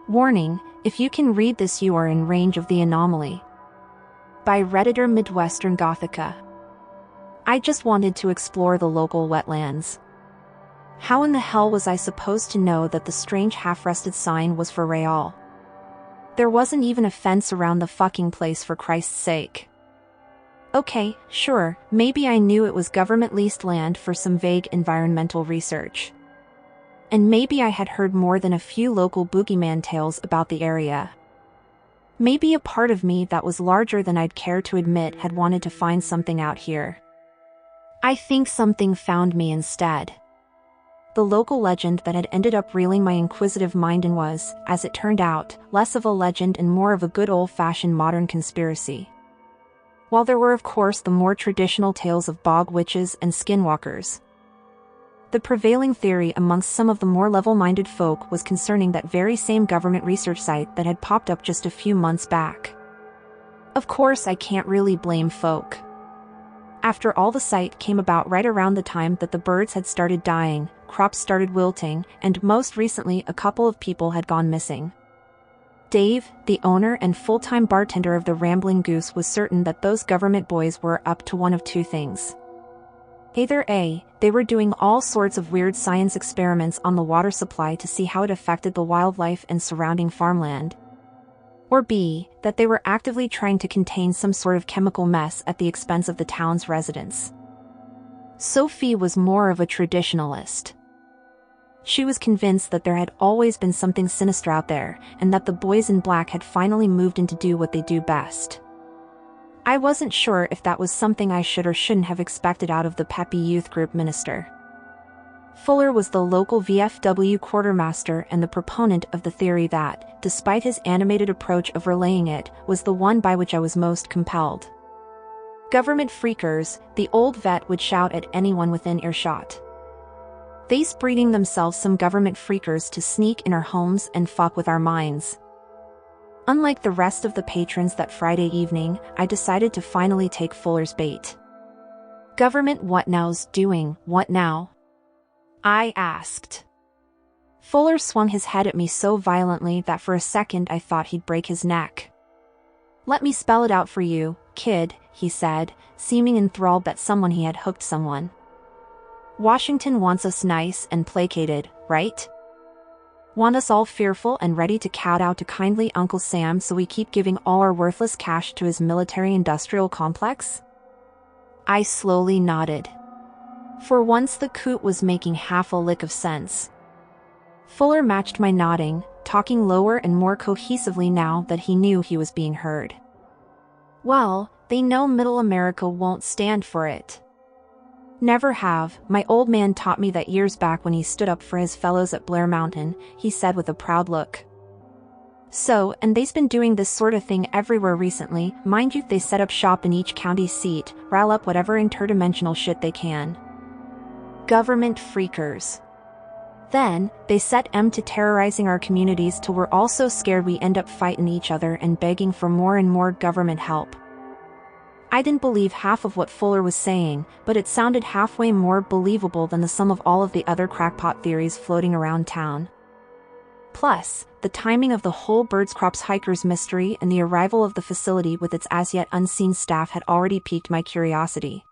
Warning, if you can read this you are in range of the Anomaly. By Redditor Midwestern Gothica. I just wanted to explore the local wetlands. How in the hell was I supposed to know that the strange half-rested sign was for Real? There wasn't even a fence around the fucking place, for Christ's sake. Okay, sure, maybe I knew it was government-leased land for some vague environmental research. And maybe I had heard more than a few local boogeyman tales about the area. Maybe a part of me that was larger than I'd care to admit had wanted to find something out here. I think something found me instead. The local legend that had ended up reeling my inquisitive mind in was, as it turned out, less of a legend and more of a good old-fashioned modern conspiracy. While there were of course the more traditional tales of bog witches and skinwalkers, the prevailing theory amongst some of the more level-minded folk was concerning that very same government research site that had popped up just a few months back. Of course, I can't really blame folk. After all, the site came about right around the time that the birds had started dying, crops started wilting, and most recently a couple of people had gone missing. Dave, the owner and full-time bartender of the Rambling Goose, was certain that those government boys were up to one of two things. Either A, they were doing all sorts of weird science experiments on the water supply to see how it affected the wildlife and surrounding farmland, or B, that they were actively trying to contain some sort of chemical mess at the expense of the town's residents. Sophie was more of a traditionalist. She was convinced that there had always been something sinister out there, and that the boys in black had finally moved in to do what they do best. I wasn't sure if that was something I should or shouldn't have expected out of the peppy youth group minister. Fuller was the local VFW quartermaster and the proponent of the theory that, despite his animated approach of relaying it, was the one by which I was most compelled. Government freakers, the old vet would shout at anyone within earshot. They's breeding themselves some government freakers to sneak in our homes and fuck with our minds. Unlike the rest of the patrons that Friday evening, I decided to finally take Fuller's bait. Government what now's doing, what now? I asked. Fuller swung his head at me so violently that for a second I thought he'd break his neck. Let me spell it out for you, kid, he said, seeming enthralled that someone he had hooked someone. Washington wants us nice and placated, right? Want us all fearful and ready to kowtow to kindly Uncle Sam so we keep giving all our worthless cash to his military-industrial complex? I slowly nodded. For once the coot was making half a lick of sense. Fuller matched my nodding, talking lower and more cohesively now that he knew he was being heard. Well, they know Middle America won't stand for it. Never have. My old man taught me that years back when he stood up for his fellows at Blair Mountain, he said with a proud look. So, and they's been doing this sort of thing everywhere recently, mind you. They set up shop in each county seat, rile up whatever interdimensional shit they can. Government freakers. Then, they set to terrorizing our communities till we're all so scared we end up fighting each other and begging for more and more government help. I didn't believe half of what Fuller was saying, but it sounded halfway more believable than the sum of all of the other crackpot theories floating around town. Plus, the timing of the whole Birds Crops hikers mystery and the arrival of the facility with its as-yet unseen staff had already piqued my curiosity.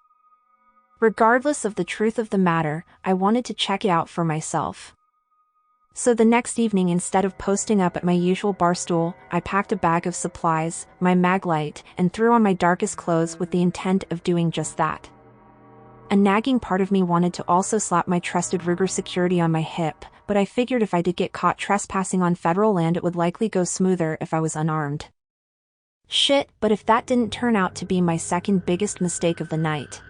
Regardless of the truth of the matter, I wanted to check it out for myself. So the next evening, instead of posting up at my usual bar stool, I packed a bag of supplies, my mag light, and threw on my darkest clothes with the intent of doing just that. A nagging part of me wanted to also slap my trusted Ruger security on my hip, but I figured if I did get caught trespassing on federal land it would likely go smoother if I was unarmed. Shit, but if that didn't turn out to be my second biggest mistake of the night.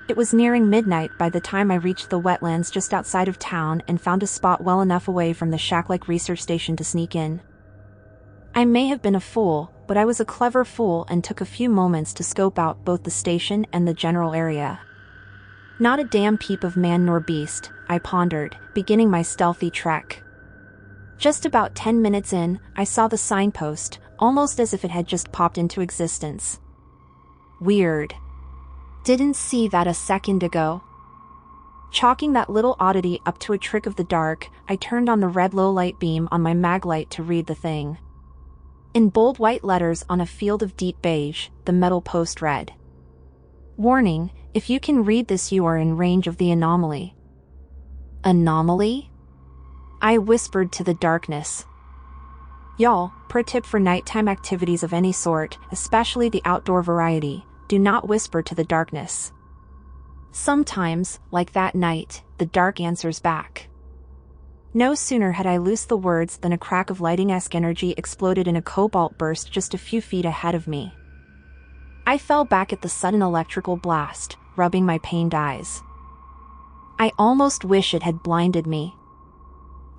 It was nearing midnight by the time I reached the wetlands just outside of town and found a spot well enough away from the shack-like research station to sneak in. I may have been a fool, but I was a clever fool and took a few moments to scope out both the station and the general area. Not a damn peep of man nor beast, I pondered, beginning my stealthy trek. Just about 10 minutes in, I saw the signpost, almost as if it had just popped into existence. Weird. Didn't see that a second ago. Chalking that little oddity up to a trick of the dark, I turned on the red low-light beam on my mag light to read the thing. In bold white letters on a field of deep beige, the metal post read, "Warning, if you can read this, you are in range of the anomaly." Anomaly? I whispered to the darkness. Y'all, pro tip for nighttime activities of any sort, especially the outdoor variety, do not whisper to the darkness. Sometimes, like that night, the dark answers back. No sooner had I loosed the words than a crack of lightning-esque energy exploded in a cobalt burst just a few feet ahead of me. I fell back at the sudden electrical blast, rubbing my pained eyes. I almost wish it had blinded me.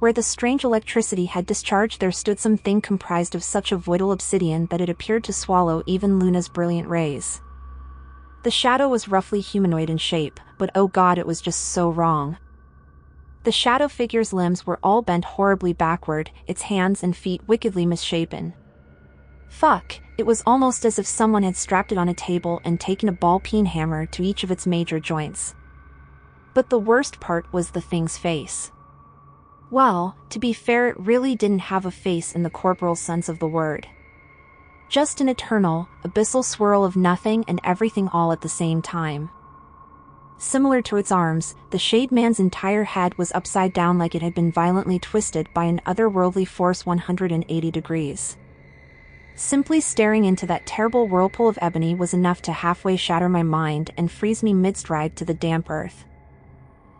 Where the strange electricity had discharged there stood something comprised of such a voidal obsidian that it appeared to swallow even Luna's brilliant rays. The shadow was roughly humanoid in shape, but oh god, it was just so wrong. The shadow figure's limbs were all bent horribly backward, its hands and feet wickedly misshapen. Fuck, it was almost as if someone had strapped it on a table and taken a ball-peen hammer to each of its major joints. But the worst part was the thing's face. Well, to be fair, it really didn't have a face in the corporal sense of the word. Just an eternal, abyssal swirl of nothing and everything all at the same time. Similar to its arms, the Shade Man's entire head was upside down like it had been violently twisted by an otherworldly force 180 degrees. Simply staring into that terrible whirlpool of ebony was enough to halfway shatter my mind and freeze me mid-stride to the damp earth.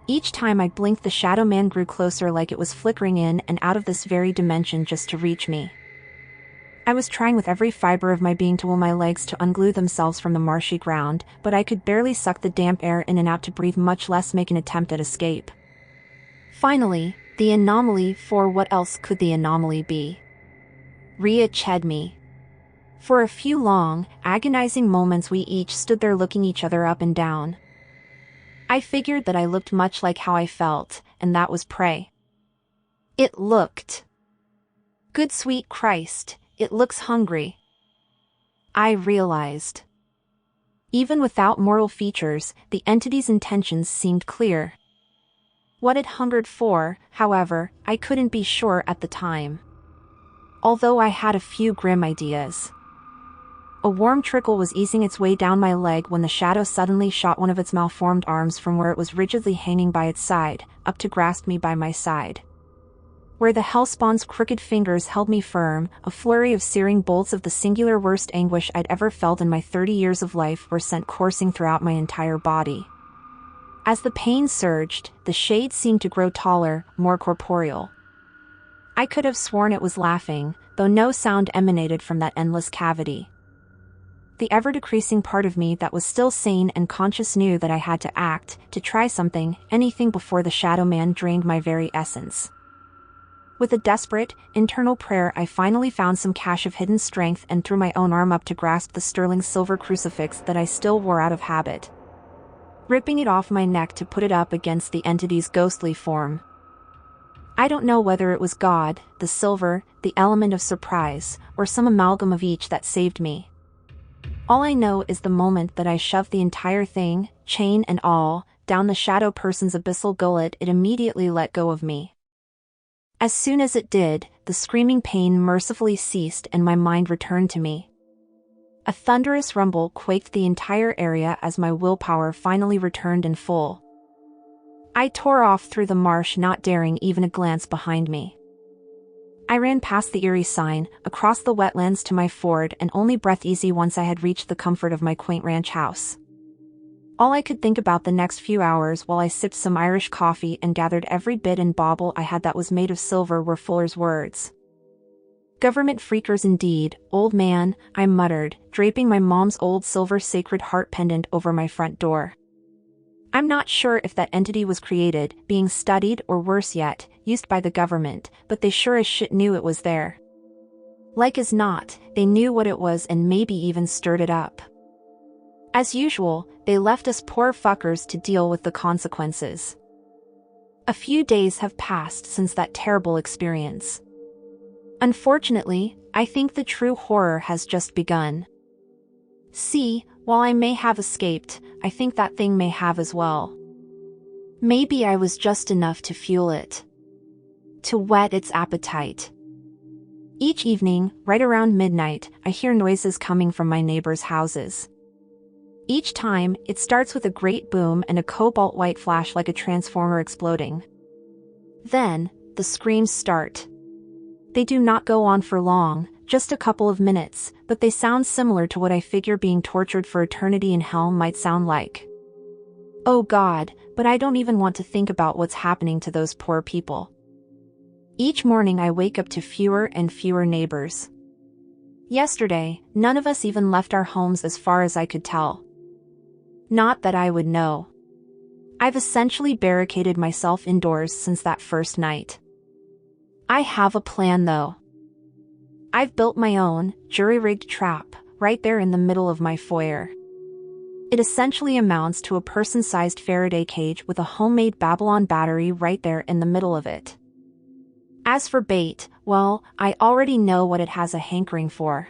Each time I blinked, the Shadow Man grew closer like it was flickering in and out of this very dimension just to reach me. I was trying with every fiber of my being to will my legs to unglue themselves from the marshy ground, but I could barely suck the damp air in and out to breathe, much less make an attempt at escape. Finally, the anomaly, for what else could the anomaly be? Reached me. For a few long, agonizing moments we each stood there looking each other up and down. I figured that I looked much like how I felt, and that was prey. It looked. Good sweet Christ, it looks hungry. I realized. Even without moral features, the entity's intentions seemed clear. What it hungered for, however, I couldn't be sure at the time. Although I had a few grim ideas. A warm trickle was easing its way down my leg when the shadow suddenly shot one of its malformed arms from where it was rigidly hanging by its side, up to grasp me by my side. Where the hellspawn's crooked fingers held me firm, a flurry of searing bolts of the singular worst anguish I'd ever felt in my 30 years of life were sent coursing throughout my entire body. As the pain surged, the shade seemed to grow taller, more corporeal. I could have sworn it was laughing, though no sound emanated from that endless cavity. The ever-decreasing part of me that was still sane and conscious knew that I had to act, to try something, anything before the Shadow Man drained my very essence. With a desperate, internal prayer, I finally found some cache of hidden strength and threw my own arm up to grasp the sterling silver crucifix that I still wore out of habit. Ripping it off my neck to put it up against the entity's ghostly form. I don't know whether it was God, the silver, the element of surprise, or some amalgam of each that saved me. All I know is the moment that I shoved the entire thing, chain and all, down the shadow person's abyssal gullet, it immediately let go of me. As soon as it did, the screaming pain mercifully ceased and my mind returned to me. A thunderous rumble quaked the entire area as my willpower finally returned in full. I tore off through the marsh, not daring even a glance behind me. I ran past the eerie sign, across the wetlands to my ford, and only breathed easy once I had reached the comfort of my quaint ranch house. All I could think about the next few hours while I sipped some Irish coffee and gathered every bit and bauble I had that was made of silver were Fuller's words. "Government freakers indeed, old man," I muttered, draping my mom's old silver Sacred Heart pendant over my front door. I'm not sure if that entity was created, being studied, or worse yet, used by the government, but they sure as shit knew it was there. Like as not, they knew what it was and maybe even stirred it up. As usual, they left us poor fuckers to deal with the consequences. A few days have passed since that terrible experience. Unfortunately, I think the true horror has just begun. See, while I may have escaped, I think that thing may have as well. Maybe I was just enough to fuel it. To whet its appetite. Each evening, right around midnight, I hear noises coming from my neighbors' houses. Each time, it starts with a great boom and a cobalt-white flash like a transformer exploding. Then, the screams start. They do not go on for long, just a couple of minutes, but they sound similar to what I figure being tortured for eternity in hell might sound like. Oh God, but I don't even want to think about what's happening to those poor people. Each morning I wake up to fewer and fewer neighbors. Yesterday, none of us even left our homes as far as I could tell. Not that I would know. I've essentially barricaded myself indoors since that first night. I have a plan though. I've built my own, jury-rigged trap, right there in the middle of my foyer. It essentially amounts to a person-sized Faraday cage with a homemade Babylon battery right there in the middle of it. As for bait, well, I already know what it has a hankering for.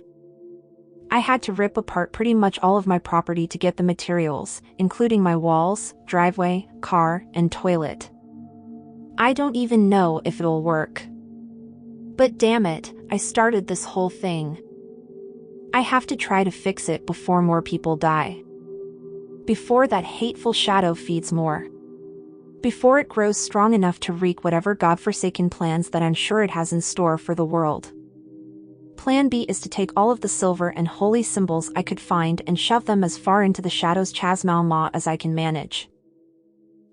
I had to rip apart pretty much all of my property to get the materials, including my walls, driveway, car, and toilet. I don't even know if it'll work. But damn it, I started this whole thing. I have to try to fix it before more people die. Before that hateful shadow feeds more. Before it grows strong enough to wreak whatever godforsaken plans that I'm sure it has in store for the world. Plan B is to take all of the silver and holy symbols I could find and shove them as far into the shadow's Chasmal Maw as I can manage.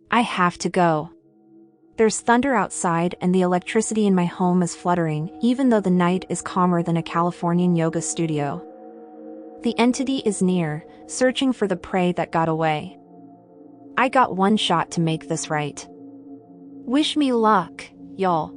I have to go. There's thunder outside and the electricity in my home is fluttering, even though the night is calmer than a Californian yoga studio. The entity is near, searching for the prey that got away. I got one shot to make this right. Wish me luck, y'all.